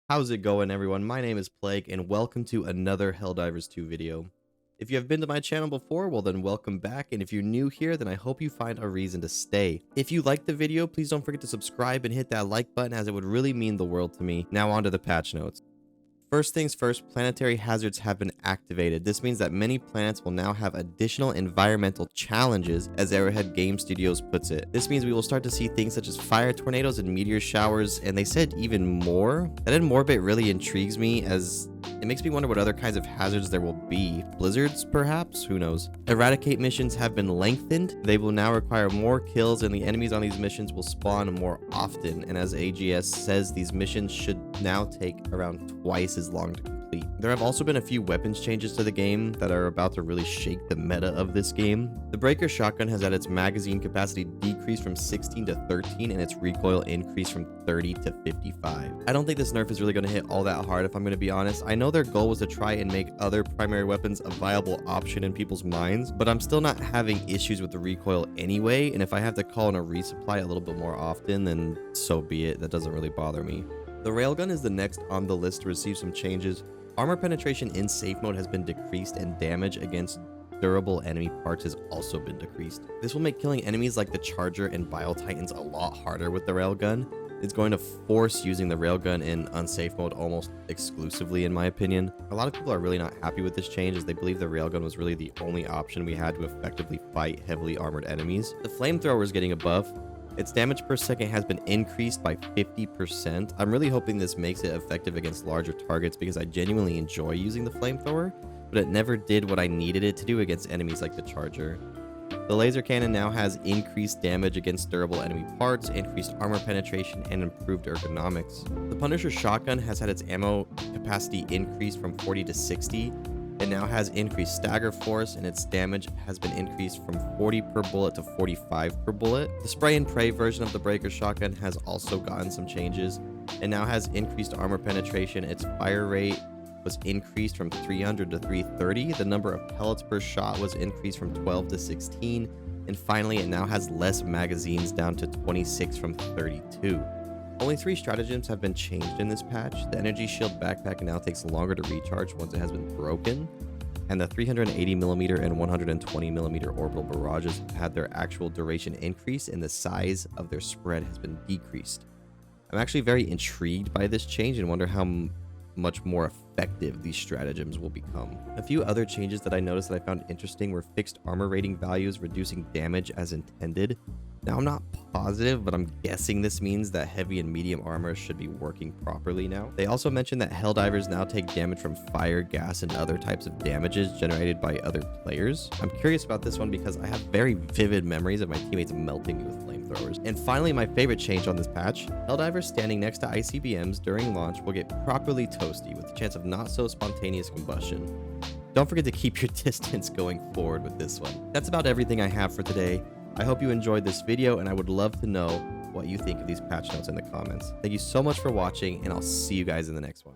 How's it going, everyone? My name is Plague, and welcome to another HellDivers 2 video. If you have been to my channel before, well then welcome back, and if you're new here, then I hope you find a reason to stay. If you liked the video, please don't forget to subscribe and hit that like button, as it would really mean the world to me. Now on to the patch notes. First things first, planetary hazards have been activated. This means that many planets will now have additional environmental challenges, as Arrowhead Game Studios puts it. This means we will start to see things such as fire tornadoes and meteor showers, and they said even more. That and more bit really intrigues me, as it makes me wonder what other kinds of hazards there will be. Blizzards, perhaps? Who knows? Eradicate missions have been lengthened. They will now require more kills, and the enemies on these missions will spawn more often. And as AGS says, these missions should now take around twice as long to complete. There have also been a few weapons changes to the game that are about to really shake the meta of this game. The Breaker Shotgun has had its magazine capacity decreased from 16 to 13 and its recoil increased from 30 to 55. I don't think this nerf is really going to hit all that hard, if I'm going to be honest. I know their goal was to try and make other primary weapons a viable option in people's minds, but I'm still not having issues with the recoil anyway, and if I have to call in a resupply a little bit more often, then so be it. That doesn't really bother me. The railgun is the next on the list to receive some changes. Armor penetration in safe mode has been decreased, and damage against durable enemy parts has also been decreased. This will make killing enemies like the Charger and Bile Titans a lot harder with the railgun. It's going to force using the railgun in unsafe mode almost exclusively, in my opinion. A lot of people are really not happy with this change, as they believe the railgun was really the only option we had to effectively fight heavily armored enemies. The flamethrower is getting a buff. Its damage per second has been increased by 50%. I'm really hoping this makes it effective against larger targets, because I genuinely enjoy using the flamethrower, but it never did what I needed it to do against enemies like the Charger. The laser cannon now has increased damage against durable enemy parts, increased armor penetration, and improved ergonomics. The Punisher shotgun has had its ammo capacity increased from 40 to 60. It now has increased stagger force, and its damage has been increased from 40 per bullet to 45 per bullet. The spray and pray version of the Breaker shotgun has also gotten some changes. It now has increased armor penetration. Its fire rate was increased from 300 to 330. The number of pellets per shot was increased from 12 to 16. And finally, it now has less magazines, down to 26 from 32. Only 3 stratagems have been changed in this patch. The Energy Shield backpack now takes longer to recharge once it has been broken, and the 380mm and 120mm orbital barrages have had their actual duration increase, and the size of their spread has been decreased. I'm actually very intrigued by this change and wonder how much more effective these stratagems will become. A few other changes that I noticed that I found interesting were fixed armor rating values, reducing damage as intended. Now, I'm not positive, but I'm guessing this means that heavy and medium armor should be working properly now. They also mentioned that HellDivers now take damage from fire, gas, and other types of damages generated by other players. I'm curious about this one because I have very vivid memories of my teammates melting me with flamethrowers. And finally, my favorite change on this patch, HellDivers standing next to ICBMs during launch will get properly toasty, with the chance of not so spontaneous combustion. Don't forget to keep your distance going forward with this one. That's about everything I have for today. I hope you enjoyed this video, and I would love to know what you think of these patch notes in the comments. Thank you so much for watching, and I'll see you guys in the next one.